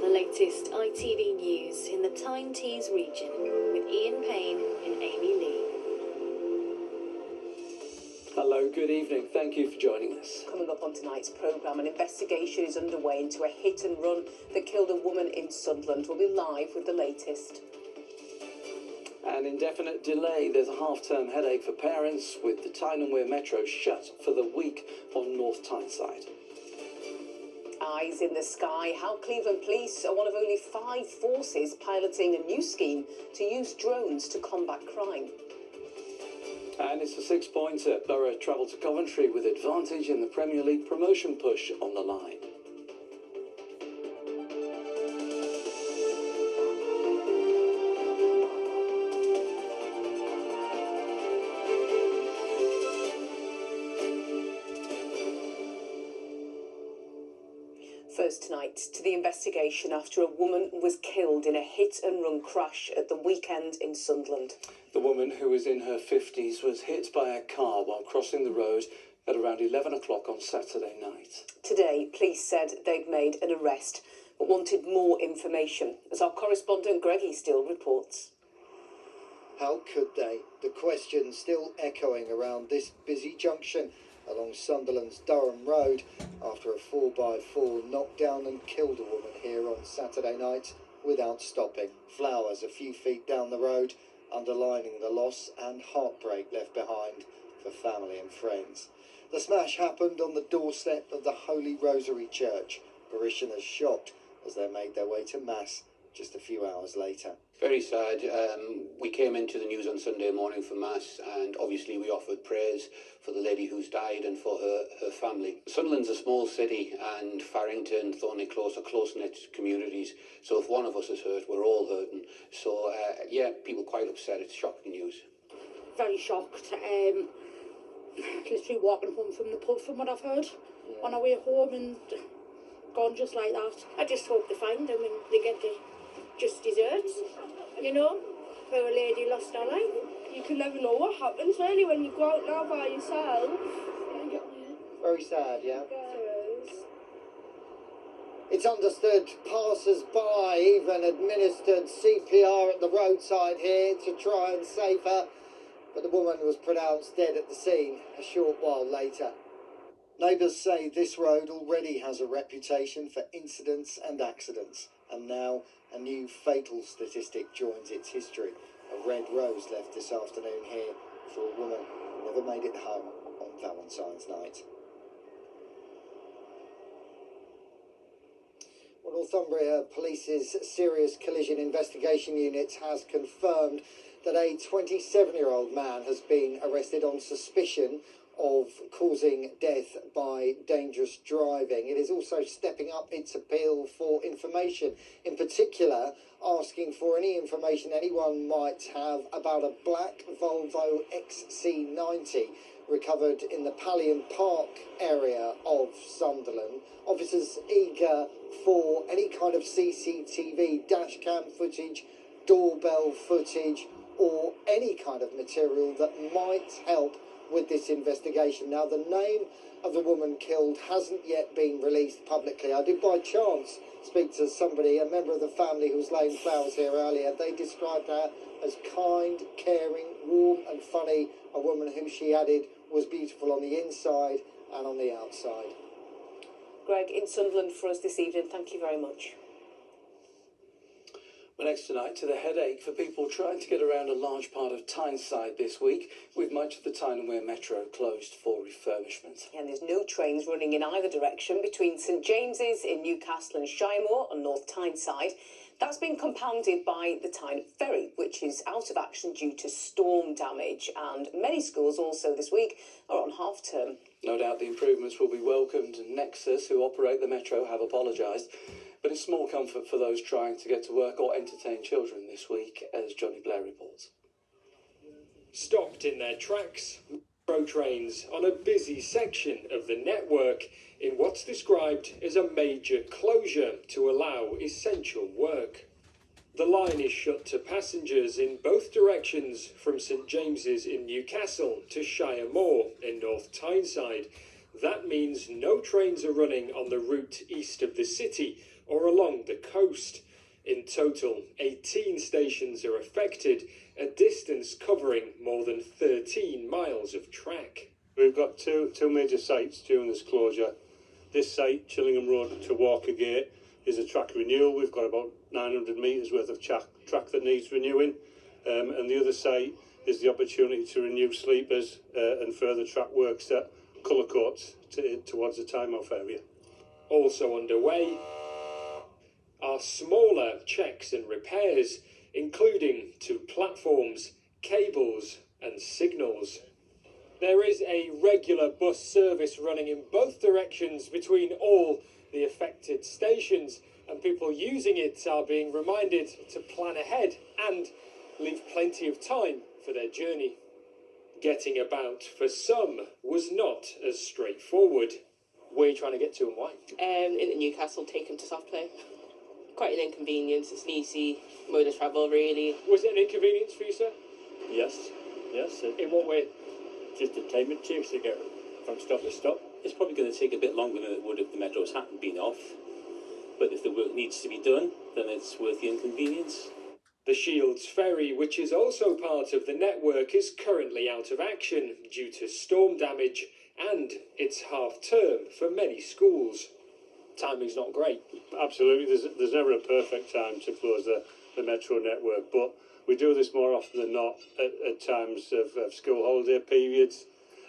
the latest ITV news in the Tyne Tees region with Ian Payne and Amy Lee. Hello, good evening. Thank you for joining us. Coming up on tonight's programme, an investigation is underway into a hit and run that killed a woman in Sunderland. We'll be live with the latest. An indefinite delay. There's a half-term headache for parents with the Tyne Metro shut for the week on North Tyneside. Eyes in the sky. How Cleveland Police are one of only 5 forces piloting a new scheme to use drones to combat crime. And it's a 6-pointer. Borough travel to Coventry with advantage in the Premier League promotion push on the line. First tonight to the investigation after a woman was killed in a hit-and-run crash at the weekend in Sunderland. The woman, who was in her 50s, was hit by a car while crossing the road at around 11 o'clock on Saturday night. Today, police said they'd made an arrest but wanted more information, as our correspondent Greggy Steele reports. How could they? The question still echoing around this busy junction along Sunderland's Durham Road after a 4x4 knocked down and killed a woman here on Saturday night without stopping. Flowers a few feet down the road, underlining the loss and heartbreak left behind for family and friends. The smash happened on the doorstep of the Holy Rosary Church. Parishioners shocked as they made their way to Mass just a few hours later. Very sad. We came into the news on Sunday morning for Mass, and obviously we offered prayers for the lady who's died and for her family. Sunderland's a small city, and Farrington, Thornley Close are close-knit communities, so if one of us is hurt, we're all hurting. So, people quite upset. It's shocking news. Very shocked. Literally walking home from the pub, from what I've heard, on our way home, and gone just like that. I just hope they find them and they get the just desserts, you know, for a lady lost her life. You can never know what happens really when you go out now by yourself. Very sad, yeah? It's understood passers-by even administered CPR at the roadside here to try and save her, but the woman was pronounced dead at the scene a short while later. Neighbours say this road already has a reputation for incidents and accidents, and now a new fatal statistic joins its history. A red rose left this afternoon here for a woman who never made it home on Valentine's night. Well, Northumbria Police's Serious Collision Investigation Unit has confirmed that a 27-year-old man has been arrested on suspicion of causing death by dangerous driving. It is also stepping up its appeal for information, in particular asking for any information anyone might have about a black Volvo XC90 recovered in the Pallion Park area of Sunderland. Officers eager for any kind of CCTV, dashcam footage, doorbell footage, or any kind of material that might help with this investigation. Now, the name of the woman killed hasn't yet been released publicly. I did by chance speak to somebody, a member of the family who was laying flowers here earlier. They described her as kind, caring, warm and funny, a woman who she added was beautiful on the inside and on the outside. Greg, in Sunderland for us this evening, thank you very much. Well, next tonight to the headache for people trying to get around a large part of Tyneside this week, with much of the Tyne Metro closed for refurbishment. And there's no trains running in either direction between St James's in Newcastle and Shiremore on North Tyneside. That's been compounded by the Tyne Ferry, which is out of action due to storm damage, and many schools also this week are on half-term. No doubt the improvements will be welcomed, and Nexus, who operate the Metro, have apologised. But it's small comfort for those trying to get to work or entertain children this week, as Johnny Blair reports. Stopped in their tracks, metro trains on a busy section of the network in what's described as a major closure to allow essential work. The line is shut to passengers in both directions from St James's in Newcastle to Shiremore in North Tyneside. That means no trains are running on the route east of the city, or along the coast. In total, 18 stations are affected, a distance covering more than 13 miles of track. We've got two major sites during this closure. This site, Chillingham Road to Walker Gate, is a track renewal. We've got about 900 metres worth of track that needs renewing. And the other site is the opportunity to renew sleepers and further track works at colour coats towards the Tynemouth area. Also underway are smaller checks and repairs, including to platforms, cables and signals. There is a regular bus service running in both directions between all the affected stations, and people using it are being reminded to plan ahead and leave plenty of time for their journey. Getting about for some was not as straightforward. Where are you trying to get to and why? Into Newcastle, taken to soft play. Quite an inconvenience. It's an easy mode of travel, really. Was it an inconvenience for you, sir? Yes. In what way? Just the time it takes to get from stop to stop. It's probably going to take a bit longer than it would if the metros hadn't been off. But if the work needs to be done, then it's worth the inconvenience. The Shields ferry, which is also part of the network, is currently out of action due to storm damage, and it's half-term for many schools. Timing's not great. Absolutely, there's never a perfect time to close the metro network, but we do this more often than not at times of school holiday periods,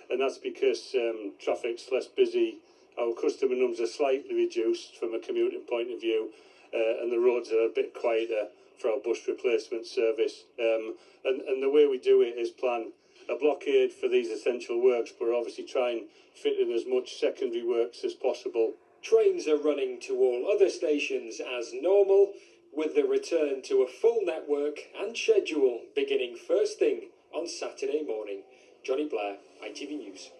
and that's because traffic's less busy, our customer numbers are slightly reduced from a commuting point of view, and the roads are a bit quieter for our bus replacement service. And the way we do it is plan a blockade for these essential works, but obviously try and fit in as much secondary works as possible. Trains are running to all other stations as normal, with the return to a full network and schedule beginning first thing on Saturday morning. Johnny Blair, ITV News.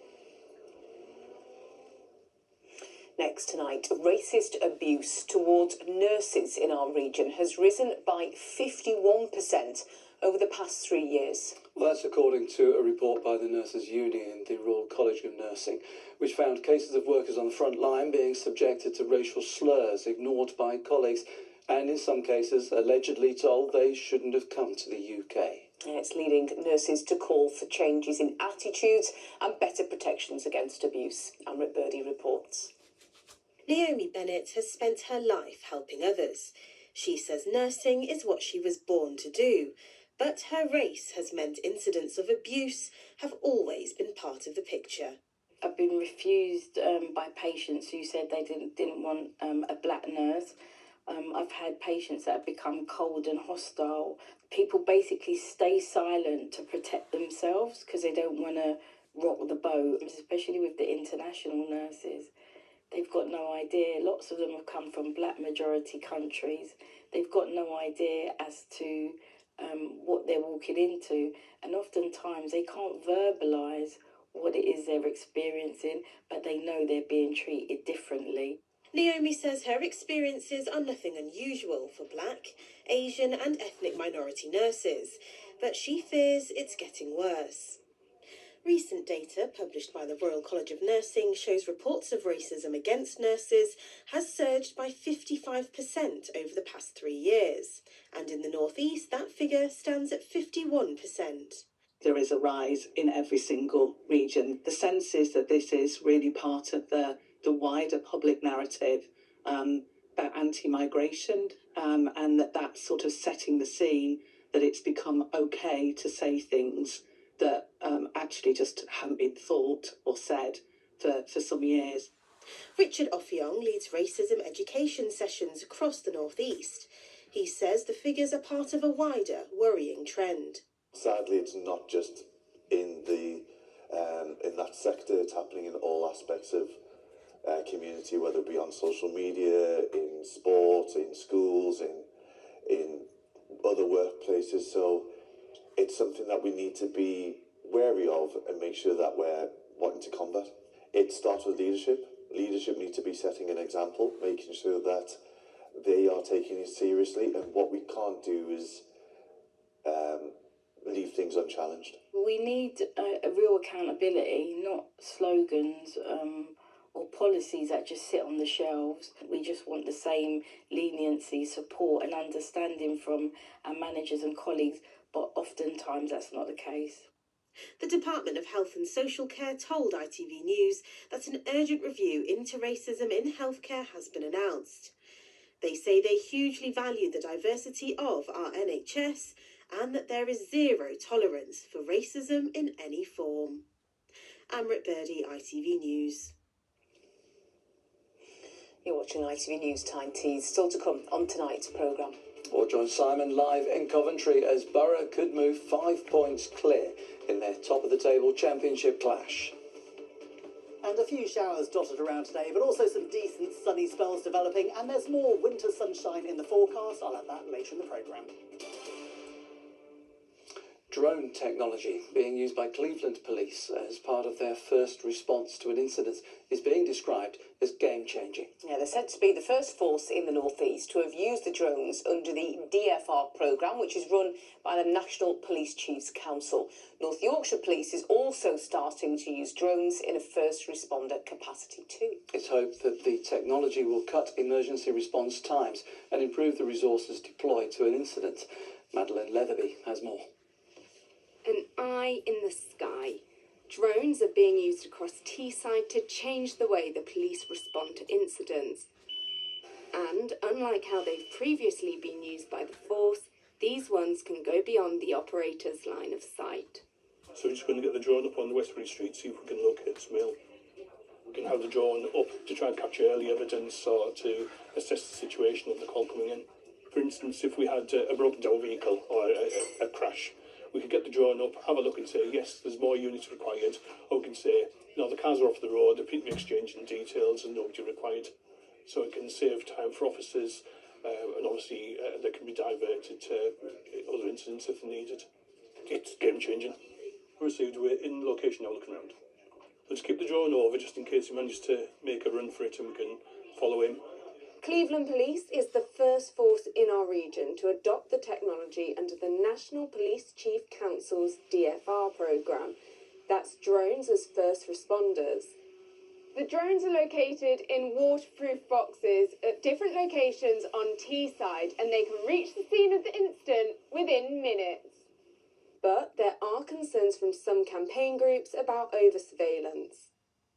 Next tonight, racist abuse towards nurses in our region has risen by 51% over the past 3 years. Well, that's according to a report by the Nurses Union, the Royal College of Nursing, which found cases of workers on the front line being subjected to racial slurs ignored by colleagues, and in some cases allegedly told they shouldn't have come to the UK. It's leading nurses to call for changes in attitudes and better protections against abuse. Amrit Birdie reports. Naomi Bennett has spent her life helping others. She says nursing is what she was born to do, but her race has meant incidents of abuse have always been part of the picture. I've been refused by patients who said they didn't want a black nurse. I've had patients that have become cold and hostile. People basically stay silent to protect themselves because they don't want to rock the boat, especially with the international nurses. They've got no idea. Lots of them have come from black majority countries. They've got no idea as to what they're walking into. And oftentimes they can't verbalise what it is they're experiencing, but they know they're being treated differently. Naomi says her experiences are nothing unusual for black, Asian and ethnic minority nurses, but she fears it's getting worse. Recent data published by the Royal College of Nursing shows reports of racism against nurses has surged by 55% over the past 3 years, and in the North East that figure stands at 51%. There is a rise in every single region. The sense is that this is really part of the wider public narrative about anti-migration, and that's sort of setting the scene that it's become okay to say things that actually just haven't been thought or said for some years. Richard Offiong leads racism education sessions across the North East. He says the figures are part of a wider worrying trend. Sadly, it's not just in that sector. It's happening in all aspects of community, whether it be on social media, in sport, in schools, in other workplaces. So it's something that we need to be wary of and make sure that we're wanting to combat. It starts with leadership. Leadership needs to be setting an example, making sure that they are taking it seriously, and what we can't do is leave things unchallenged. We need a real accountability, not slogans or policies that just sit on the shelves. We just want the same leniency, support and understanding from our managers and colleagues, but oftentimes that's not the case. The Department of Health and Social Care told ITV News that an urgent review into racism in healthcare has been announced. They say they hugely value the diversity of our NHS and that there is zero tolerance for racism in any form. Amrit Birdie, ITV News. You're watching ITV News Tyne Tees. Still to come on tonight's programme. Or join Simon live in Coventry as Borough could move 5 points clear in their top-of-the-table championship clash. And a few showers dotted around today, but also some decent sunny spells developing, and there's more winter sunshine in the forecast. I'll have that later in the programme. Drone technology being used by Cleveland police as part of their first response to an incident is being described as game-changing. Yeah, they're said to be the first force in the North East to have used the drones under the DFR programme, which is run by the National Police Chiefs Council. North Yorkshire Police is also starting to use drones in a first responder capacity too. It's hoped that the technology will cut emergency response times and improve the resources deployed to an incident. Madeleine Leatherby has more. An eye in the sky. Drones are being used across Teesside to change the way the police respond to incidents. And unlike how they've previously been used by the force, these ones can go beyond the operator's line of sight. So we're just going to get the drone up on the Westbury Street, see if we can locate Smil. We can have the drone up to try and capture early evidence or to assess the situation of the call coming in. For instance, if we had a broken down vehicle or a crash, we could get the drone up, have a look and say, yes, there's more units required. Or we can say, no, the cars are off the road, the people are exchanging details and nobody required. So it can save time for officers and obviously they can be diverted to other incidents if needed. It's game-changing. Received, we're in location now looking around. Let's keep the drone over just in case he manages to make a run for it and we can follow him. Cleveland Police is the first force in our region to adopt the technology under the National Police Chief Council's DFR programme. That's drones as first responders. The drones are located in waterproof boxes at different locations on Teesside, and they can reach the scene of the incident within minutes. But there are concerns from some campaign groups about over-surveillance.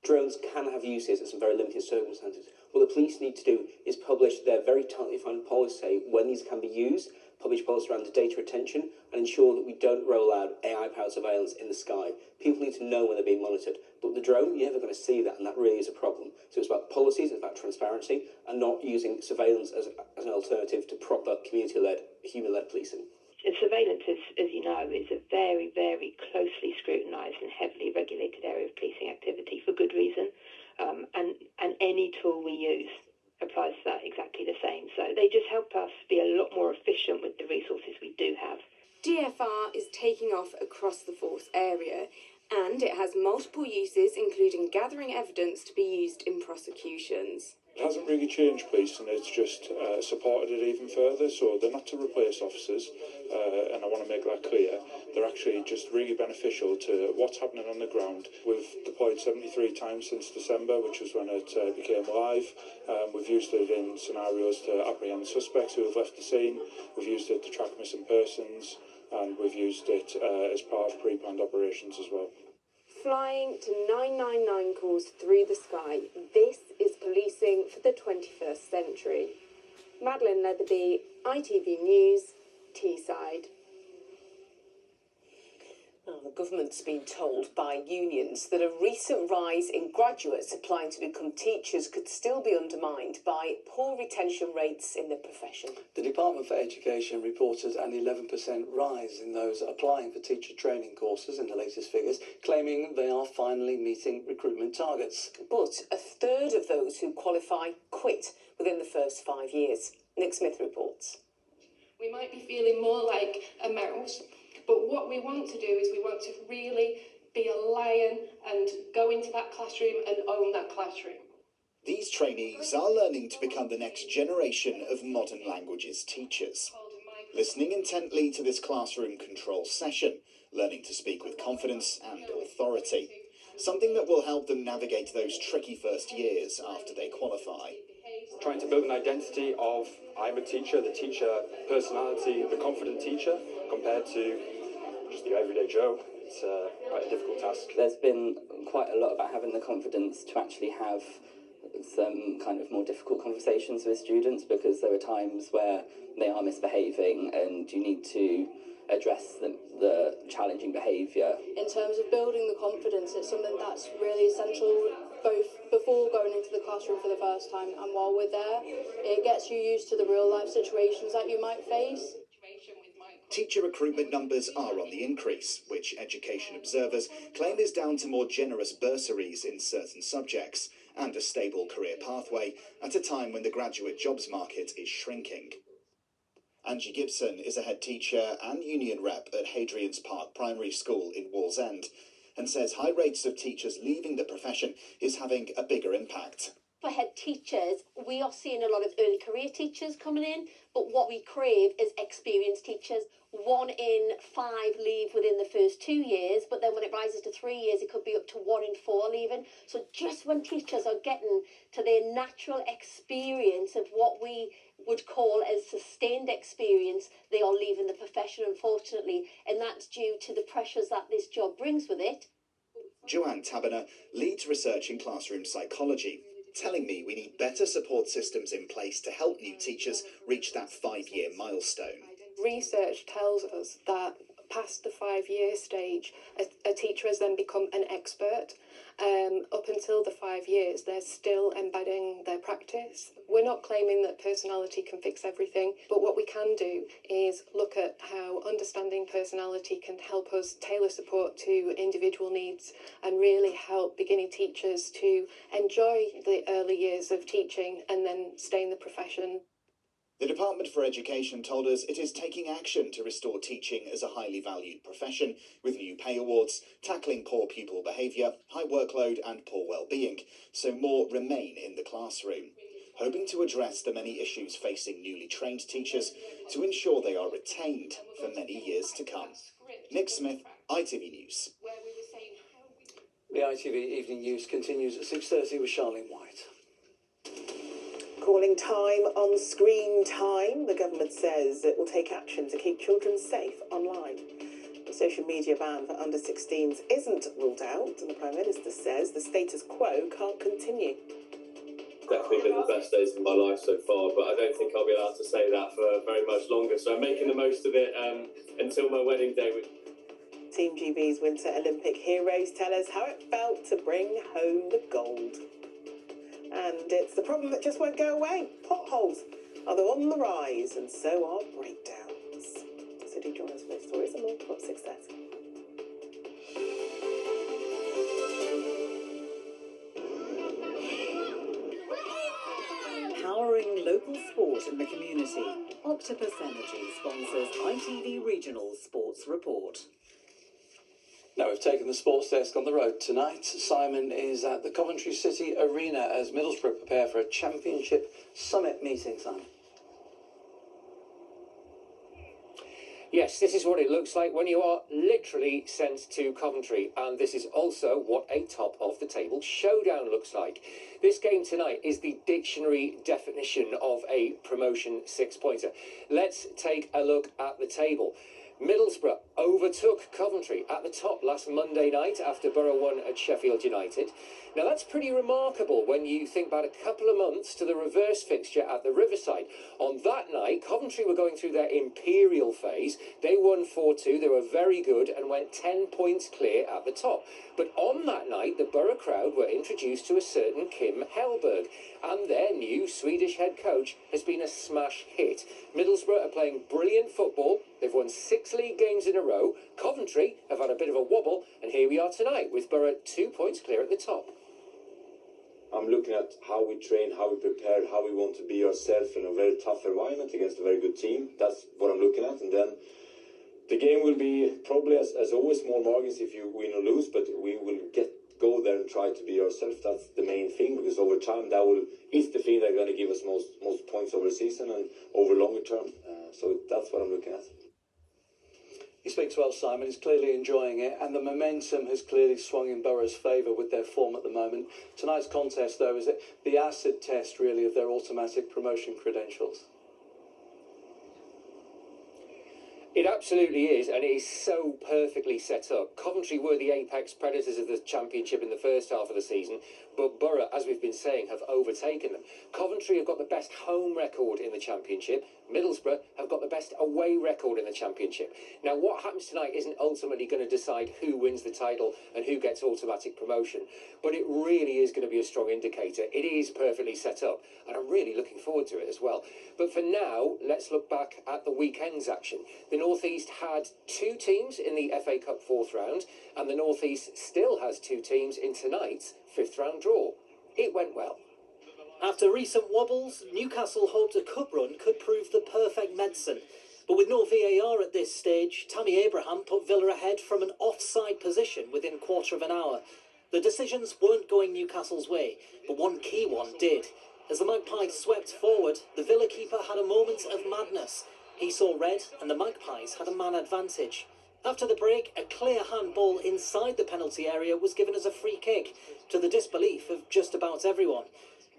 Drones can have uses in some very limited circumstances. What the police need to do is publish their very tightly defined policy when these can be used, publish policy around the data retention, and ensure that we don't roll out AI-powered surveillance in the sky. People need to know when they're being monitored. But with the drone, you're never going to see that, and that really is a problem. So it's about policies, it's about transparency, and not using surveillance as an alternative to proper community-led, human-led policing. Surveillance, as you know, is a very, very closely scrutinised and heavily regulated area of policing activity for good reason. And any tool we use applies to that exactly the same. So they just help us be a lot more efficient with the resources we do have. DFR is taking off across the force area, and it has multiple uses, including gathering evidence to be used in prosecutions. It hasn't really changed policing, it's just supported it even further. So they're not to replace officers, and I want to make that clear. They're actually just really beneficial to what's happening on the ground. We've deployed 73 times since December, which was when it became live. We've used it in scenarios to apprehend suspects who have left the scene. We've used it to track missing persons, and we've used it as part of pre-planned operations as well. Flying to 999 calls through the sky. This is policing for the 21st century. Madeleine Leatherby, ITV News, Teesside. Now, the government's been told by unions that a recent rise in graduates applying to become teachers could still be undermined by poor retention rates in the profession. The Department for Education reported an 11% rise in those applying for teacher training courses in the latest figures, claiming they are finally meeting recruitment targets. But a third of those who qualify quit within the first 5 years. Nick Smith reports. We might be feeling more like a mouse, but what we want to do is we want to really be a lion and go into that classroom and own that classroom. These trainees are learning to become the next generation of modern languages teachers. Listening intently to this classroom control session, learning to speak with confidence and authority. something that will help them navigate those tricky first years after they qualify. Trying to build an identity of I'm a teacher, the teacher personality, the confident teacher, compared to just the everyday Joe. It's quite a difficult task. There's been quite a lot about having the confidence to actually have some kind of more difficult conversations with students, because there are times where they are misbehaving and you need to address the challenging behaviour. In terms of building the confidence, it's something that's really essential, both before going into the classroom for the first time and while we're there. It gets you used to the real life situations that you might face. Teacher recruitment numbers are on the increase, which education observers claim is down to more generous bursaries in certain subjects and a stable career pathway at a time when the graduate jobs market is shrinking. Angie Gibson is a head teacher and union rep at Hadrian's Park Primary School in Wallsend and says high rates of teachers leaving the profession is having a bigger impact. For head teachers, we are seeing a lot of early career teachers coming in, but what we crave is experienced teachers. 1 in 5 leave within the first 2 years, but then when it rises to 3 years, it could be up to 1 in 4 leaving. So just when teachers are getting to their natural experience of what we would call as sustained experience, they are leaving the profession, unfortunately, and that's due to the pressures that this job brings with it. Joanne Taberner leads research in classroom psychology, telling me we need better support systems in place to help new teachers reach that 5-year milestone. Research tells us that past the 5-year stage, a teacher has then become an expert. Up until the 5 years, they're still embedding their practice. We're not claiming that personality can fix everything, but what we can do is look at how understanding personality can help us tailor support to individual needs and really help beginning teachers to enjoy the early years of teaching and then stay in the profession. The Department for Education told us it is taking action to restore teaching as a highly valued profession, with new pay awards, tackling poor pupil behaviour, high workload and poor well-being, so more remain in the classroom, hoping to address the many issues facing newly trained teachers to ensure they are retained for many years to come. Nick Smith, ITV News. The ITV Evening News continues at 6:30 with Charlene White. Calling time on screen time, the government says it will take action to keep children safe online. The social media ban for under-16s isn't ruled out, and the Prime Minister says the status quo can't continue. Definitely been the best days of my life so far, but I don't think I'll be allowed to say that for very much longer, so I'm making the most of it until my wedding day. Team GB's Winter Olympic heroes tell us how it felt to bring home the gold. And it's the problem that just won't go away. Potholes are on the rise, and so are breakdowns. So do join us for those stories and more from 6:30. Powering local sport in the community, Octopus Energy sponsors ITV Regional Sports Report. Now we've taken the sports desk on the road tonight. Simon is at the Coventry City Arena as Middlesbrough prepare for a Championship Summit meeting. Simon. Yes, this is what it looks like when you are literally sent to Coventry, and this is also what a top of the table showdown looks like. This game tonight is the dictionary definition of a promotion 6-pointer. Let's take a look at the table. Middlesbrough overtook Coventry at the top last Monday night after Borough won at Sheffield United. Now that's pretty remarkable when you think back a couple of months to the reverse fixture at the Riverside. On that night, Coventry were going through their imperial phase. They won 4-2, they were very good and went 10 points clear at the top. But on that night, the Borough crowd were introduced to a certain Kim Hellberg, and their new Swedish head coach has been a smash hit. Middlesbrough are playing brilliant football. They've won 6 league games in a row. Coventry have had a bit of a wobble, and here we are tonight with Borough 2 points clear at the top. I'm looking at how we train, how we prepare, how we want to be ourselves in a very tough environment against a very good team. That's what I'm looking at. And then the game will be probably, as always, more margins if you win or lose, but we will go there and try to be ourselves. That's the main thing, because over time is the thing that's going to give us most points over the season and over longer term. So that's what I'm looking at. He speaks well, Simon. He's clearly enjoying it, and the momentum has clearly swung in Borough's favour with their form at the moment. Tonight's contest, though, is the acid test, really, of their automatic promotion credentials. It absolutely is, and it is so perfectly set up. Coventry were the apex predators of the Championship in the first half of the season, but Borough, as we've been saying, have overtaken them. Coventry have got the best home record in the Championship. Middlesbrough have got the best away record in the Championship. Now, what happens tonight isn't ultimately going to decide who wins the title and who gets automatic promotion, but it really is going to be a strong indicator. It is perfectly set up, and I'm really looking forward to it as well. But for now, let's look back at the weekend's action. The North East had 2 teams in the FA Cup 4th round, and the North East still has 2 teams in tonight's 5th round draw. It went well. After recent wobbles, Newcastle hoped a cup run could prove the perfect medicine. But with no VAR at this stage, Tammy Abraham put Villa ahead from an offside position within a quarter of an hour. The decisions weren't going Newcastle's way, but one key one did. As the Magpies swept forward, the Villa keeper had a moment of madness. He saw red, and the Magpies had a man advantage. After the break, a clear handball inside the penalty area was given as a free kick, to the disbelief of just about everyone.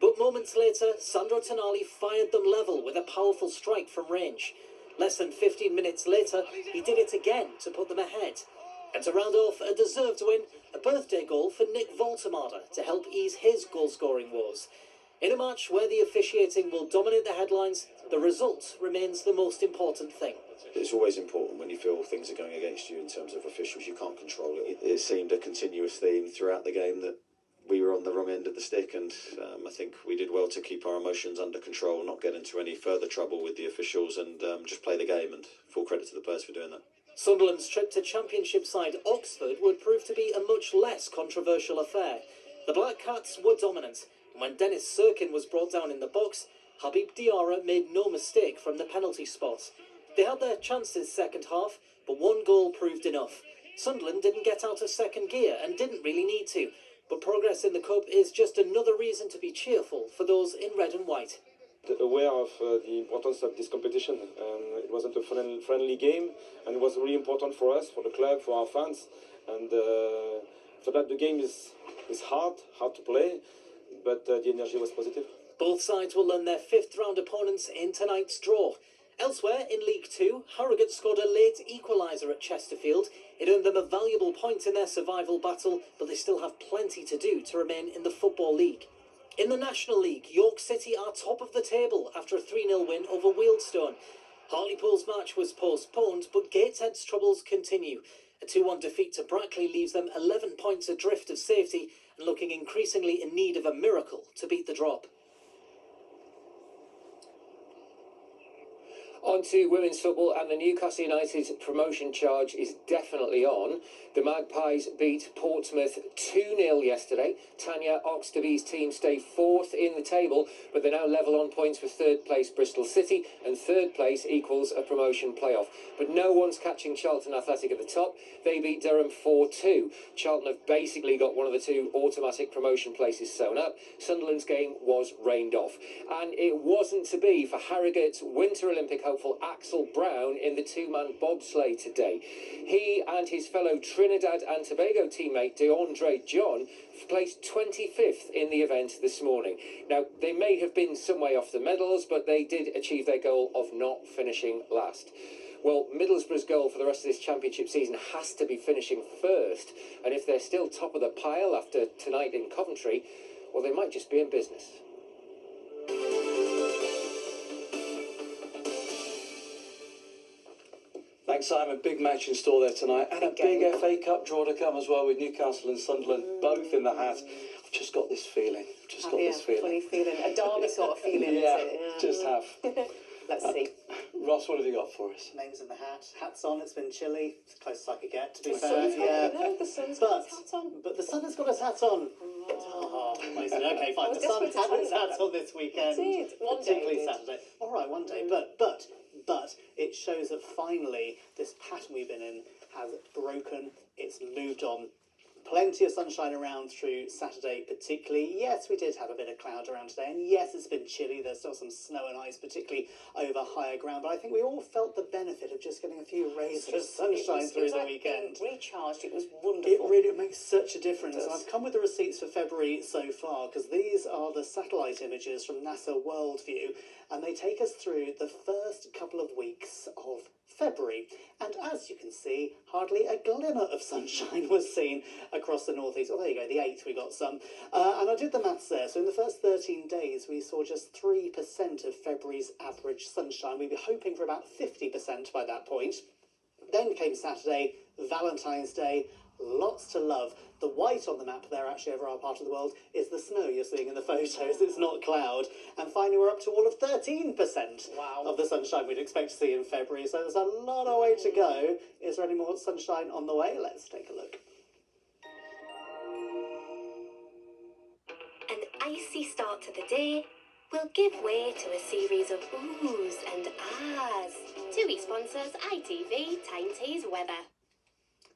But moments later, Sandro Tonali fired them level with a powerful strike from range. Less than 15 minutes later, he did it again to put them ahead. And to round off a deserved win, a birthday goal for Nick Voltemada to help ease his goal-scoring woes. In a match where the officiating will dominate the headlines, the result remains the most important thing. It's always important when you feel things are going against you in terms of officials. You can't control it. It seemed a continuous theme throughout the game that we were on the wrong end of the stick, and I think we did well to keep our emotions under control, not get into any further trouble with the officials, and just play the game, and full credit to the players for doing that. Sunderland's trip to Championship side Oxford would prove to be a much less controversial affair. The Black Cats were dominant, and when Dennis Sirkin was brought down in the box, Habib Diarra made no mistake from the penalty spot. They had their chances second half, but one goal proved enough. Sunderland didn't get out of second gear and didn't really need to, but progress in the Cup is just another reason to be cheerful for those in red and white. Aware of the importance of this competition. It wasn't a friendly game, and it was really important for us, for the club, for our fans, and for that the game is hard to play, but the energy was positive. Both sides will learn their 5th round opponents in tonight's draw. Elsewhere in League 2, Harrogate scored a late equaliser at Chesterfield. It earned them a valuable point in their survival battle, but they still have plenty to do to remain in the Football League. In the National League, York City are top of the table after a 3-0 win over Wealdstone. Hartlepool's match was postponed, but Gateshead's troubles continue. A 2-1 defeat to Brackley leaves them 11 points adrift of safety and looking increasingly in need of a miracle to beat the drop. On to women's football, and the Newcastle United promotion charge is definitely on. The Magpies beat Portsmouth 2-0 yesterday. Tanya Oxtoby's team stay 4th in the table, but they're now level on points with 3rd place Bristol City, and 3rd place equals a promotion playoff. But no one's catching Charlton Athletic at the top. They beat Durham 4-2. Charlton have basically got one of the 2 automatic promotion places sewn up. Sunderland's game was rained off. And it wasn't to be for Harrogate's Winter Olympic hopeful Axel Brown in the 2-man bobsleigh today. He and his fellow Trinidad and Tobago teammate DeAndre John placed 25th in the event this morning. Now, they may have been some way off the medals, but they did achieve their goal of not finishing last. Well, Middlesbrough's goal for the rest of this Championship season has to be finishing first, and if they're still top of the pile after tonight in Coventry, well, they might just be in business. Thanks, Simon. Big match in store there tonight, and a big FA Cup draw to come as well, with Newcastle and Sunderland both in the hat. I've just got this feeling. Funny feeling. A derby sort of feeling, yeah, is it? Yeah. Just have. Let's see. Ross, what have you got for us? Names in the hat, hats on. It's been chilly. It's as close as I could get, to be The fair. sun's Yeah, no, the sun's got his hat on. But the sun has got his hat on. Oh, amazing. Okay, fine. The sun had its hat on this weekend. It did. One day particularly it did. Saturday. All right, one day. But it shows that finally this pattern we've been in has broken. It's moved on Plenty of sunshine around through Saturday particularly. Yes, we did have a bit of cloud around today, and yes, it's been chilly. There's still some snow and ice, particularly over higher ground, but I think we all felt the benefit of just getting a few rays of sunshine through the weekend. Recharged, it was wonderful. It really makes such a difference. And I've come with the receipts for February so far, because these are the satellite images from NASA Worldview, and they take us through the first couple of weeks of February. And as you can see, hardly a glimmer of sunshine was seen across the northeast. Oh, there you go, the 8th we got some. And I did the maths there. So in the first 13 days, we saw just 3% of February's average sunshine. We'd be hoping for about 50% by that point. Then came Saturday, Valentine's Day. Lots to love. The white on the map there, actually, over our part of the world, is the snow you're seeing in the photos. It's not cloud. And finally, we're up to all of 13% of the sunshine we'd expect to see in February. So there's a lot of way to go. Is there any more sunshine on the way? Let's take a look. An icy start to the day will give way to a series of oohs and ahs. TUI sponsors ITV Tyne weather.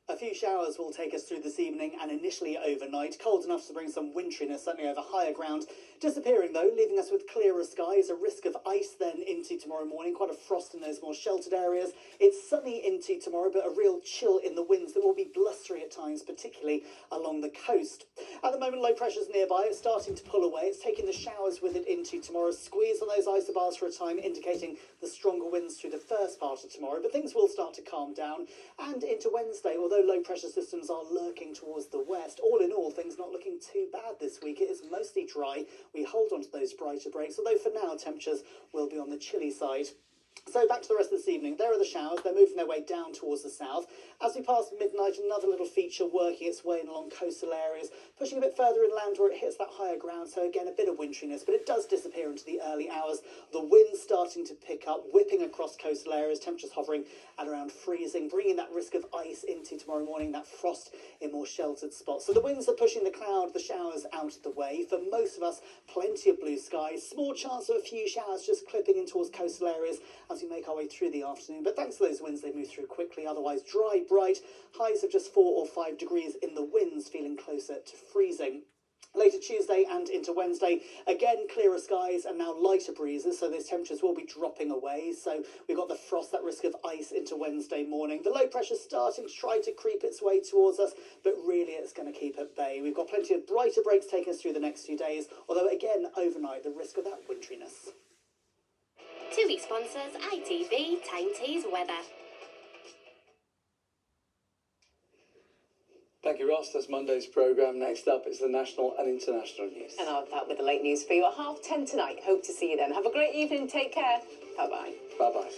A few showers will take us through this evening and initially overnight. Cold enough to bring some winteriness, certainly over higher ground. Disappearing though, leaving us with clearer skies. A risk of ice then into tomorrow morning. Quite a frost in those more sheltered areas. It's sunny into tomorrow, but a real chill in the winds that will be blustery at times, particularly along the coast. At the moment, low pressure's nearby. It's starting to pull away. It's taking the showers with it into tomorrow. Squeeze on those isobars for a time, indicating the stronger winds through the first part of tomorrow. But things will start to calm down. And into Wednesday, although low pressure systems are lurking towards the west, all in all, things not looking too bad this week. It is mostly dry. We hold on to those brighter breaks, although for now temperatures will be on the chilly side. So back to the rest of this evening. There are the showers. They're moving their way down towards the south. As we pass midnight, another little feature working its way in along coastal areas, pushing a bit further inland where it hits that higher ground. So again, a bit of winteriness, but it does disappear into the early hours. The wind's starting to pick up, whipping across coastal areas, temperatures hovering at around freezing, bringing that risk of ice into tomorrow morning, that frost in more sheltered spots. So the winds are pushing the cloud, the showers out of the way. For most of us, plenty of blue skies. Small chance of a few showers just clipping in towards coastal areas as we make our way through the afternoon. But thanks to those winds, they move through quickly. Otherwise, dry, bright, highs of just 4 or 5 degrees in the winds, feeling closer to freezing. Later Tuesday and into Wednesday, again clearer skies and now lighter breezes, so those temperatures will be dropping away. So we've got the frost, that risk of ice into Wednesday morning. The low pressure starting to try to creep its way towards us, but really it's going to keep at bay. We've got plenty of brighter breaks taking us through the next few days, although again overnight the risk of that winteriness. TUI sponsors ITV Tyne weather. Thank you, Ross. That's Monday's programme. Next up is the national and international news. And I'll be back with the late news for you at 10:30 tonight. Hope to see you then. Have a great evening. Take care. Bye-bye. Bye-bye.